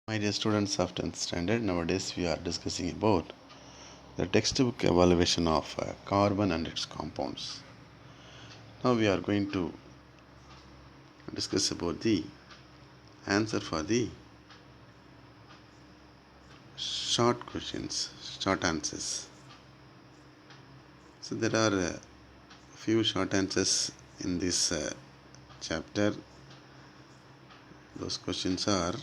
My dear students of 10th standard, nowadays we are discussing about the textbook evaluation of carbon and its compounds. Now we are going to discuss about the answer for the short questions, short answers. So there are a few short answers in this chapter. Those questions are: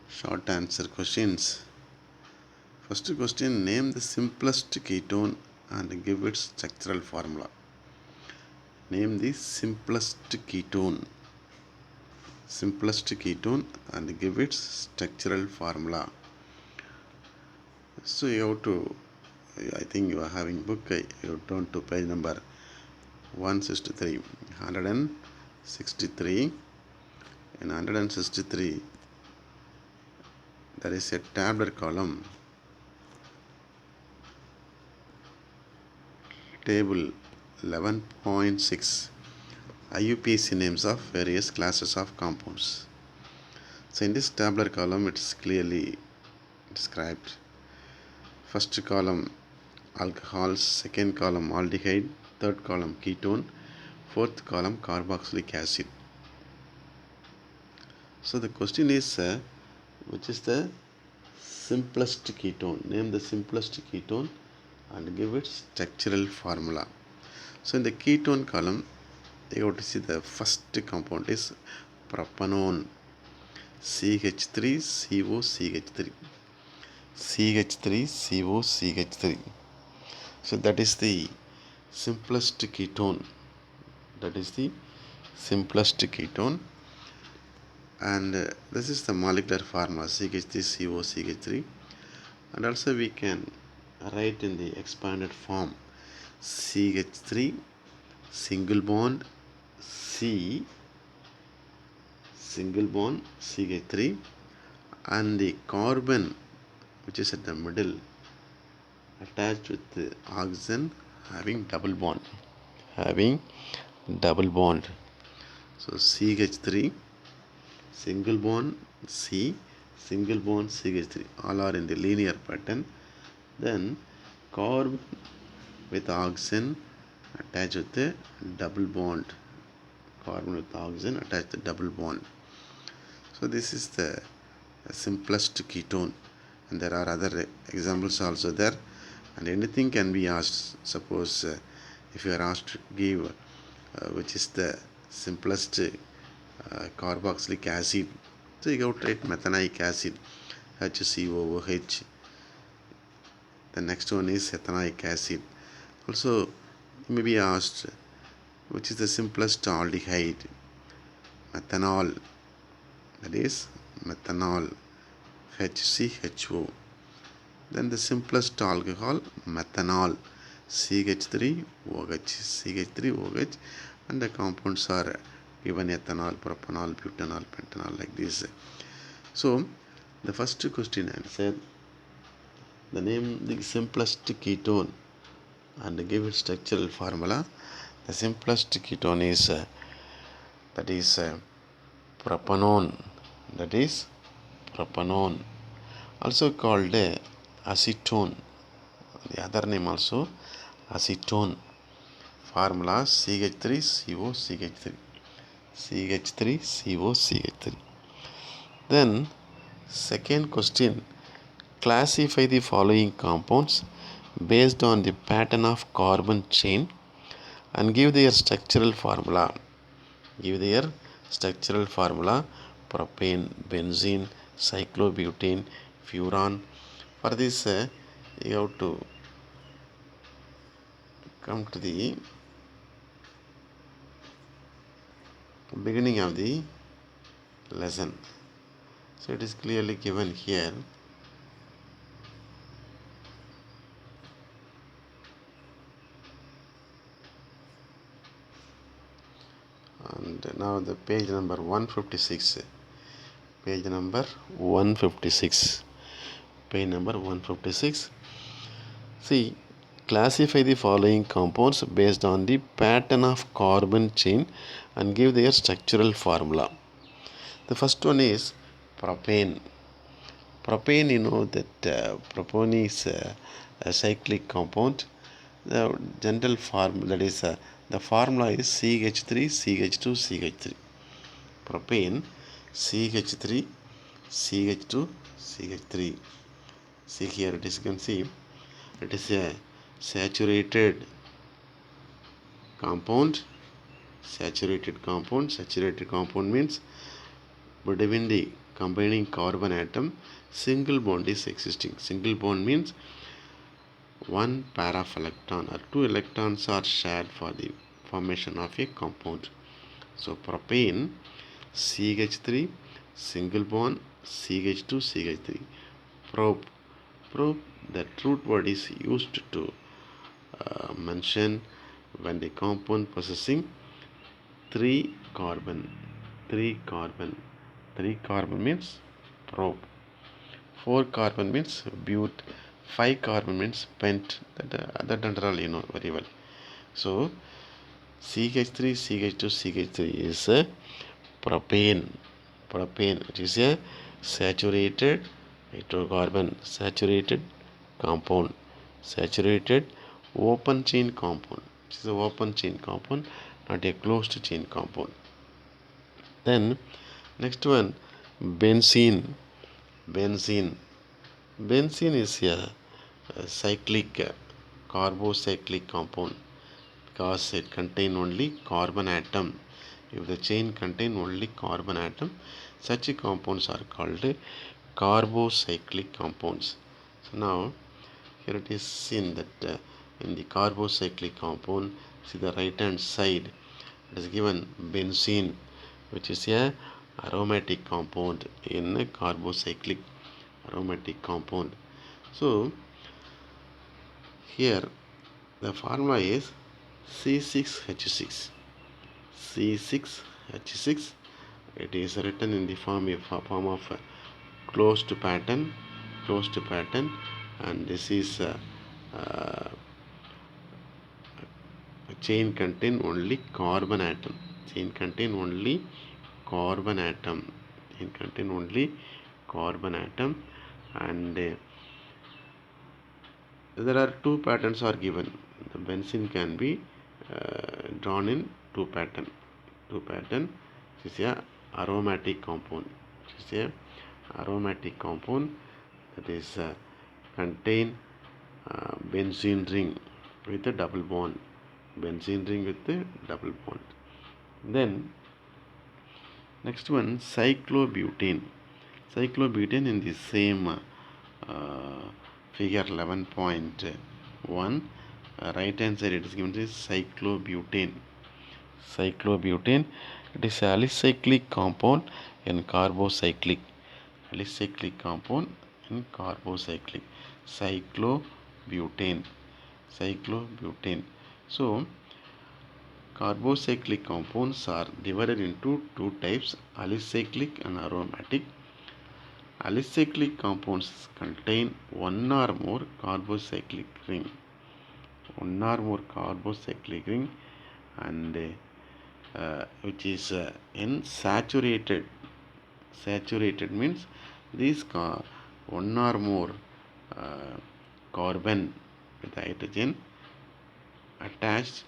short answer questions. First question: name the simplest ketone and give its structural formula. Name the simplest ketone and give its structural formula. So you have to, I think you are having book, you turn to page number 163. 163. In 163 there is a tabular column, table 11.6, IUPAC names of various classes of compounds. So in this tabular column it is clearly described. First column alcohols, second column aldehyde, third column ketone, fourth column carboxylic acid. So the question is, which is the simplest ketone? Name the simplest ketone and give its structural formula. So in the ketone column, you have to see the first compound is propanone, CH3COCH3. CH3COCH3. So that is the simplest ketone. And this is the molecular formula, CH3COCH3. And also we can write in the expanded form, CH3 single bond C single bond CH3, and the carbon which is at the middle attached with the oxygen having double bond. So CH3 single bond C single bond CH3, all are in the linear pattern. Then carbon with oxygen attached with the double bond. So this is the simplest ketone, and there are other examples also there, and anything can be asked. Suppose if you are asked to give which is the simplest carboxylic acid, so you have to write methanoic acid, HCOOH. The next one is ethanoic acid. Also you may be asked which is the simplest aldehyde, methanol, that is methanol, HCHO. Then the simplest alcohol, methanol, CH3OH, and the compounds are given: ethanol, propanol, butanol, pentanol, like this. So the first question answer, the name the simplest ketone and give its structural formula. The simplest ketone is propanone, also called acetone. The other name also acetone. Formula CH3COCH3. Then second question, classify the following compounds based on the pattern of carbon chain and give their structural formula. Propane, benzene, cyclobutane, furan. For this you have to come to the beginning of the lesson. So it is clearly given here. And now the page number 156. Page number 156. See, classify the following compounds based on the pattern of carbon chain and give their structural formula. The first one is propane. Propane, you know that propane is a cyclic compound. The general form, that is the formula is CH3 CH2 CH3. Propane CH3 CH2 CH3. See here, it is, you can see it is a saturated compound. Saturated compound means between the combining carbon atom single bond is existing. Single bond means one pair of electron or two electrons are shared for the formation of a compound. So propane CH3 single bond CH2 CH3. Probe the root word is used to mention when the compound possessing 3 carbon. 3 carbon means probe. 4 carbon means but. 5 carbon means pent. That general you know very well. So CH3 CH2 CH3 is a propane. It is a saturated hydrocarbon, saturated compound, saturated open chain compound. It is a open chain compound, not a closed chain compound. Then next one, benzene. Benzene is a cyclic carbocyclic compound because it contains only carbon atom. If the chain contains only carbon atom, such compounds are called carbocyclic compounds. So now here it is seen that in the carbocyclic compound, see the right hand side, it is given benzene, which is a aromatic compound in a carbocyclic aromatic compound. So here the formula is C6H6. C6H6. It is written in the form of a closed pattern, and this is a chain contain only carbon atom. Chain contain only carbon atom. And there are two patterns are given. The benzene can be drawn in two pattern. This is a aromatic compound. That is contain benzene ring with a double bond. Then next one, cyclobutane. In the same figure 11.1, right hand side it is given as cyclobutane. It is a alicyclic compound in carbocyclic. Cyclobutane. So carbocyclic compounds are divided into two types, alicyclic and aromatic. Alicyclic compounds contain one or more carbocyclic ring. And which is in saturated. Saturated means these one or more carbon with hydrogen attached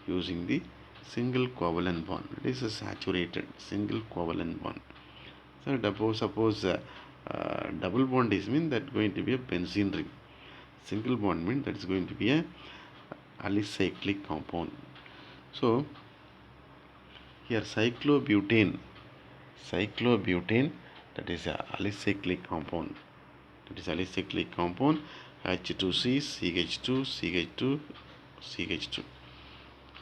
using the single covalent bond. It is a saturated single covalent bond. So suppose double bond is mean that going to be a benzene ring. Single bond means that is going to be a alicyclic compound. So here cyclobutane, that is a alicyclic compound. H2C CH2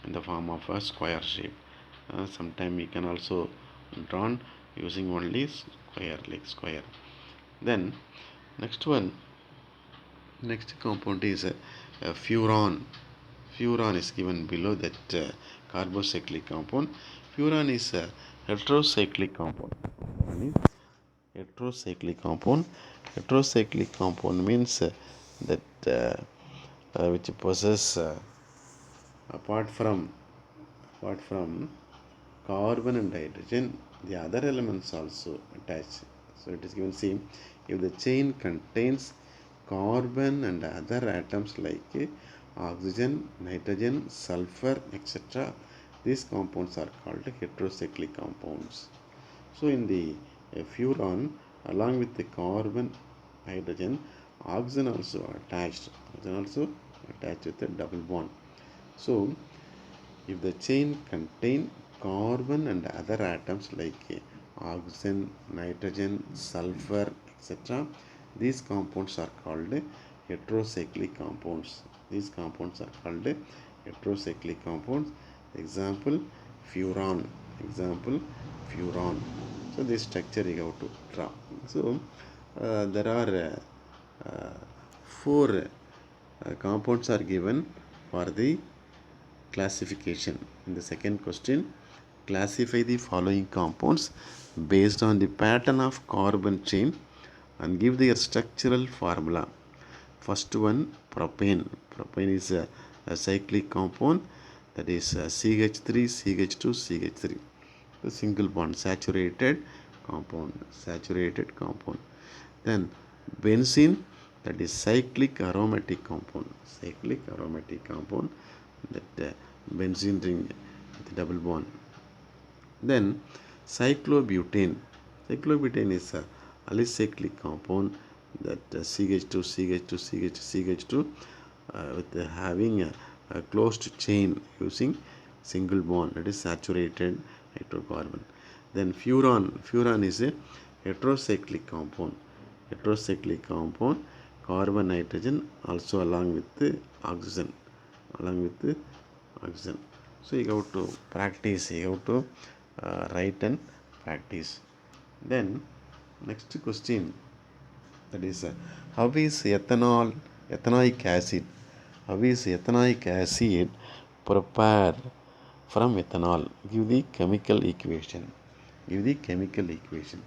in the form of a square shape. Sometime we can also drawn using only square. Then next compound is a furan. Furan is given below that carbocyclic compound. Furan is a heterocyclic compound. Heterocyclic compound means that which possess apart from apart from carbon and hydrogen, the other elements also attach. So it is given, see, if the chain contains carbon and other atoms like oxygen, nitrogen, sulfur, etc., these compounds are called heterocyclic compounds. So in the furan, along with the carbon, hydrogen, oxygen also attached. Oxygen also attached with a double bond. So if the chain contain carbon and other atoms like oxygen, nitrogen, sulfur, etc., these compounds are called heterocyclic compounds. These compounds are called heterocyclic compounds. Example, furan. Example, furan. So this structure you have to draw. So there are four compounds are given for the classification. In the second question, classify the following compounds based on the pattern of carbon chain and give their structural formula. First one, propane. Propane is a cyclic compound, that is CH3, CH2, CH3. The single bond, saturated compound. Saturated compound. Then benzene, that is cyclic aromatic compound. Cyclic aromatic compound, that benzene ring with double bond. Then cyclobutane. Cyclobutane is a alicyclic compound, that CH2, CH2, CH2, CH2 with having a closed chain using single bond, that is saturated hydrocarbon. Then furan. Furan is a heterocyclic compound. Heterocyclic compound, carbon, nitrogen, also along with the oxygen. Along with the oxygen. So you have to practice, you have to write and practice. Then next question, that is how is ethanoic acid, how is ethanoic acid prepared from ethanol? Give the chemical equation. Give the chemical equation.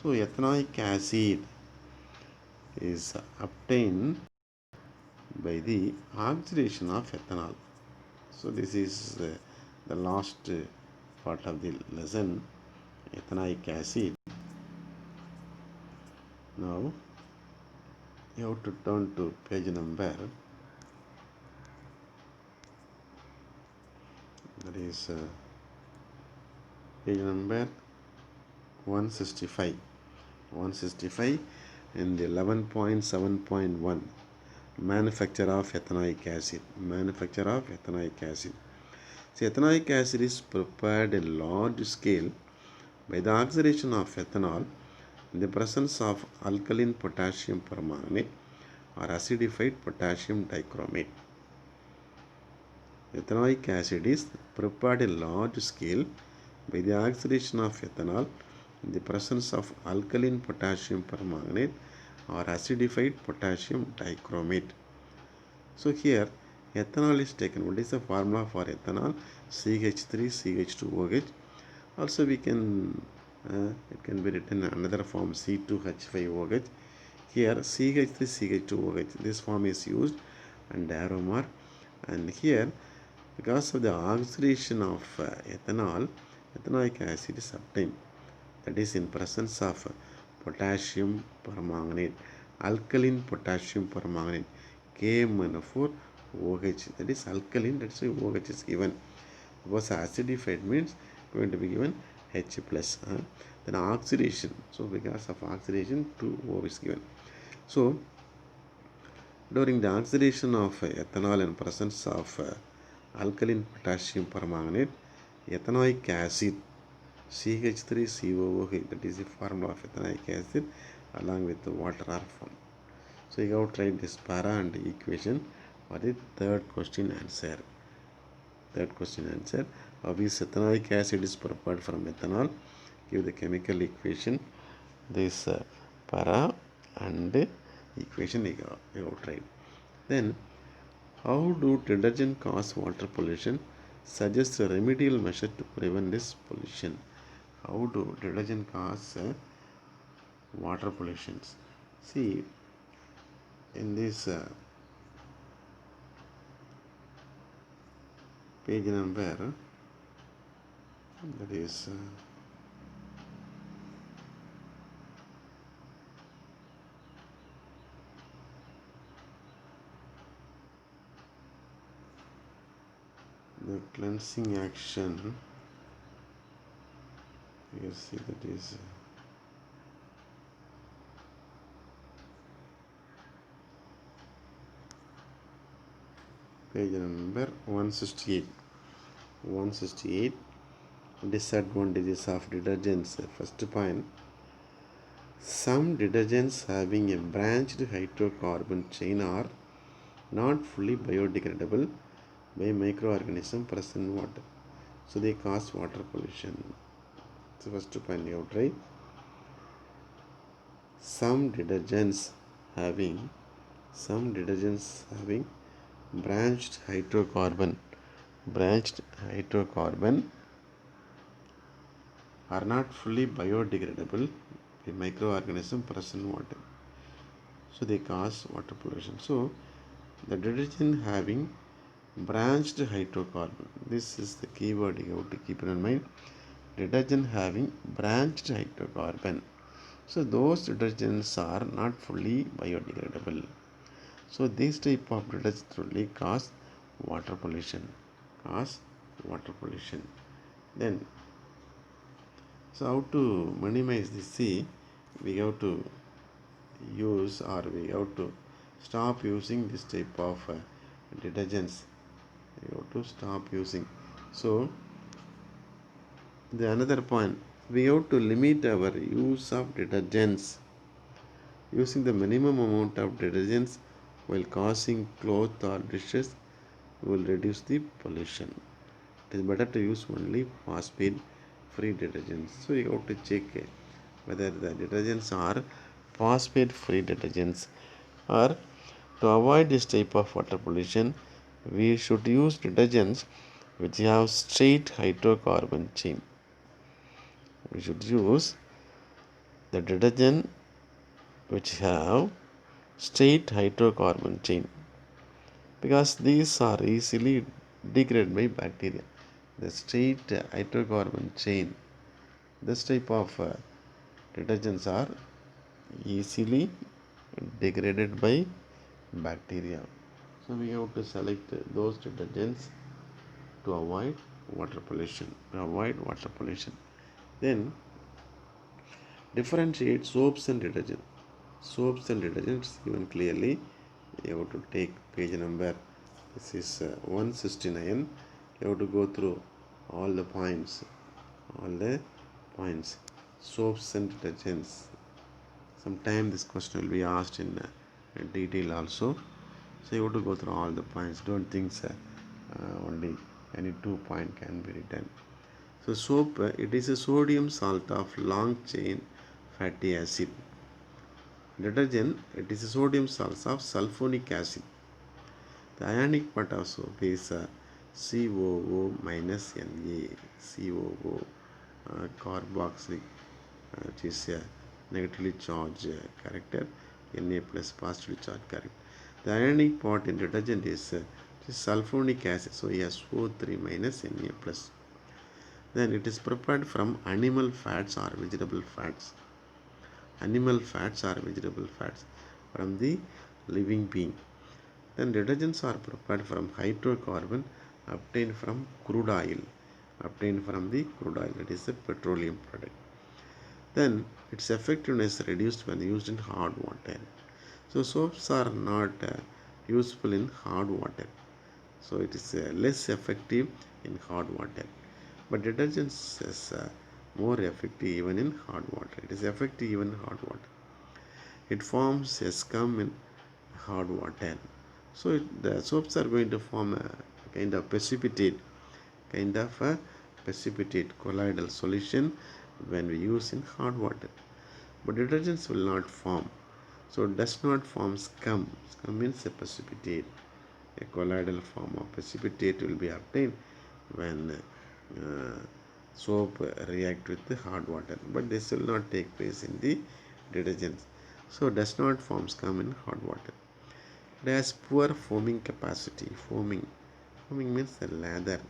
So ethanoic acid is obtained by the oxidation of ethanol. So this is the last part of the lesson, ethanoic acid. Now you have to turn to page number, that is page number 165. 165 in the 11.7.1, manufacture of ethanoic acid. Manufacture of ethanoic acid. See, ethanoic acid is prepared in large scale by the oxidation of ethanol in the presence of alkaline potassium permanganate or acidified potassium dichromate. Ethanoic acid is prepared in large scale by the oxidation of ethanol in the presence of alkaline potassium permanganate or acidified potassium dichromate. So here ethanol is taken. What is the formula for ethanol? CH3 CH2OH. Also we can it can be written in another form, C2H5OH. Here CH3 CH2OH, this form is used and arrow mark. And here, because of the oxidation of ethanol, ethanoic acid is obtained, that is in presence of potassium permanganate, alkaline potassium permanganate, KMnO4OH, that is alkaline, that's why OH is given. Because acidified means going to be given H plus. Then oxidation, so because of oxidation 2O is given. So during the oxidation of ethanol in presence of alkaline potassium permanganate, ethanoic acid CH3COOH, that is the formula of ethanoic acid, along with the water are formed. So you have to write this para and equation for the third question answer. Third question answer, how is ethanoic acid is prepared from ethanol? Give the chemical equation. This para and equation you have to write. Then, how do detergent cause water pollution? Suggest a remedial measure to prevent this pollution. How do detergent cause water pollution? See, in this page number, that is the cleansing action. You see, that is page number 168. 168. Disadvantages of detergents. First point, some detergents having a branched hydrocarbon chain are not fully biodegradable by microorganisms present in water, so they cause water pollution. So first point you have to try. Some detergents having branched hydrocarbon are not fully biodegradable by microorganisms present in water, so they cause water pollution. So the detergent having branched hydrocarbon, this is the keyword you have to keep in mind. Detergent having branched hydrocarbon, so those detergents are not fully biodegradable, so this type of detergents really cause water pollution. Then, so how to minimize this? See, we have to use, or we have to stop using this type of detergents. We have to stop using. So the another point, we have to limit our use of detergents. Using the minimum amount of detergents while causing clothes or dishes will reduce the pollution. It is better to use only phosphate free detergents. So you have to check whether the detergents are phosphate free detergents, or to avoid this type of water pollution we should use detergents which have straight hydrocarbon chain. We should use the detergent which have straight hydrocarbon chain, because these are easily degraded by bacteria. The straight hydrocarbon chain, this type of detergents are easily degraded by bacteria. So we have to select those detergents to avoid water pollution. Then differentiate soaps and detergents. Soaps and detergents given clearly. You have to take page number, this is 169. You have to go through all the points. Soaps and detergents. Sometime this question will be asked in detail also. So you have to go through all the points. Don't think only any 2 point can be written. So soap, it is a sodium salt of long chain fatty acid. Detergent, it is a sodium salt of sulfonic acid. The ionic part of soap is COO minus Na. COO, carboxylic, which is a negatively charged character, Na plus positively charged character. The ionic part in detergent is sulfonic acid, so SO3 minus Na plus. Then it is prepared from animal fats or vegetable fats. From the living being. Then detergents are prepared from hydrocarbon obtained from crude oil. That is a petroleum product. Then its effectiveness reduced when used in hard water. So soaps are not useful in hard water, so it is less effective in hard water. But detergents is more effective even in hard water. It is effective even in hard water. It forms a scum in hard water. So the soaps are going to form a kind of colloidal solution when we use in hard water. But detergents will not form. So it does not form scum. Scum means a precipitate. A colloidal form of precipitate will be obtained when soap react with the hard water, but this will not take place in the detergents. So it does not form scum in hot water. It has poor foaming capacity. Foaming means the lather.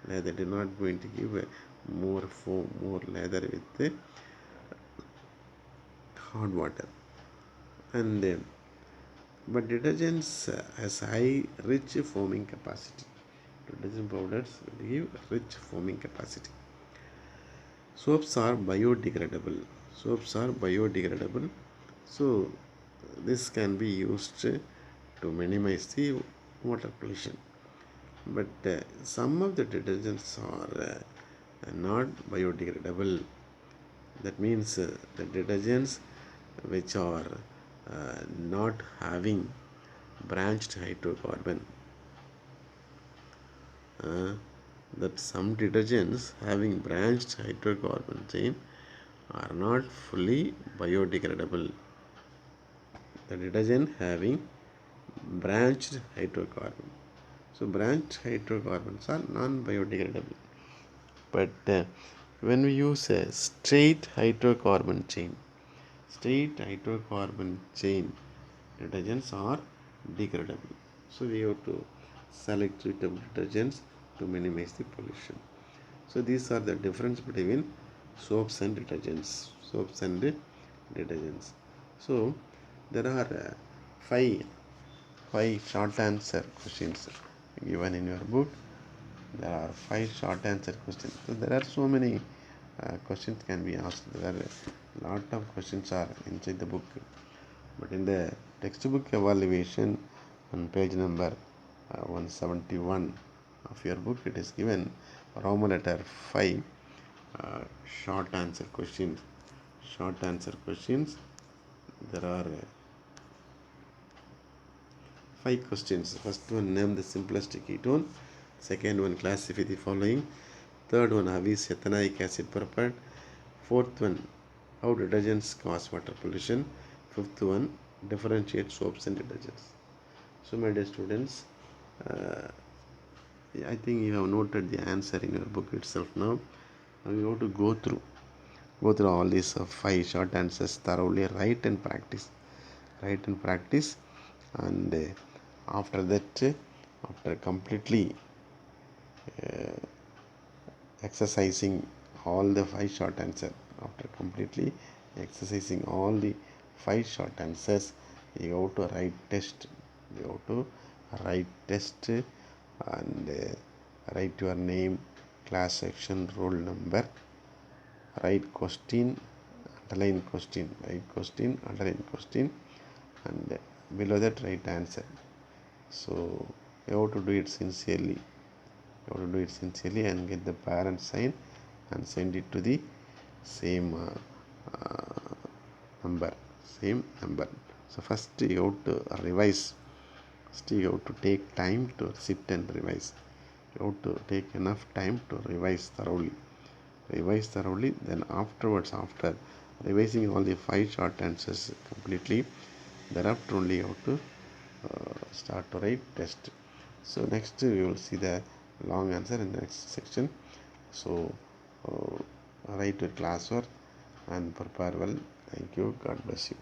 Lather do not going to give more foam, more lather with the hot water. And but detergents has high rich foaming capacity. Detergent powders will give rich foaming capacity. Soaps are biodegradable. Soaps are biodegradable. So this can be used to minimize the water pollution. But some of the detergents are not biodegradable. That means the detergents which are not having branched hydrocarbon, uh, that some detergents having branched hydrocarbon chain are not fully biodegradable. The detergent having branched hydrocarbon, so branched hydrocarbons are non-biodegradable. But when we use a straight hydrocarbon chain detergents are degradable. So we have to select suitable detergents to minimize the pollution. So these are the difference between soaps and detergents. So there are five short answer questions given in your book. There are 5 short answer questions. So there are so many questions can be asked. There are a lot of questions are inside the book. But in the textbook evaluation on page number 171 of your book, it is given Roman letter 5 short answer questions. There are 5 questions. First one, name the simplest ketone. Second one, classify the following. Third one, how is ethanoic acid prepared? Fourth one, how detergents cause water pollution. Fifth one, differentiate soaps and detergents. So my dear students, I think you have noted the answer in your book itself now. Now you have to go through all these 5 short answers thoroughly, write and practice. And after that, after completely exercising all the 5 short answers, you have to write test. And write your name, class section, roll number, write question, underline question, and below that write answer. So you have to do it sincerely. And get the parent sign and send it to the same number. So first you have to revise. You have to take time to sit and revise. You have to take enough time to revise thoroughly. Then afterwards, after revising all the 5 short answers completely, thereafter only you have to start to write test. So next we will see the long answer in the next section. So write your classwork and prepare well. Thank you. God bless you.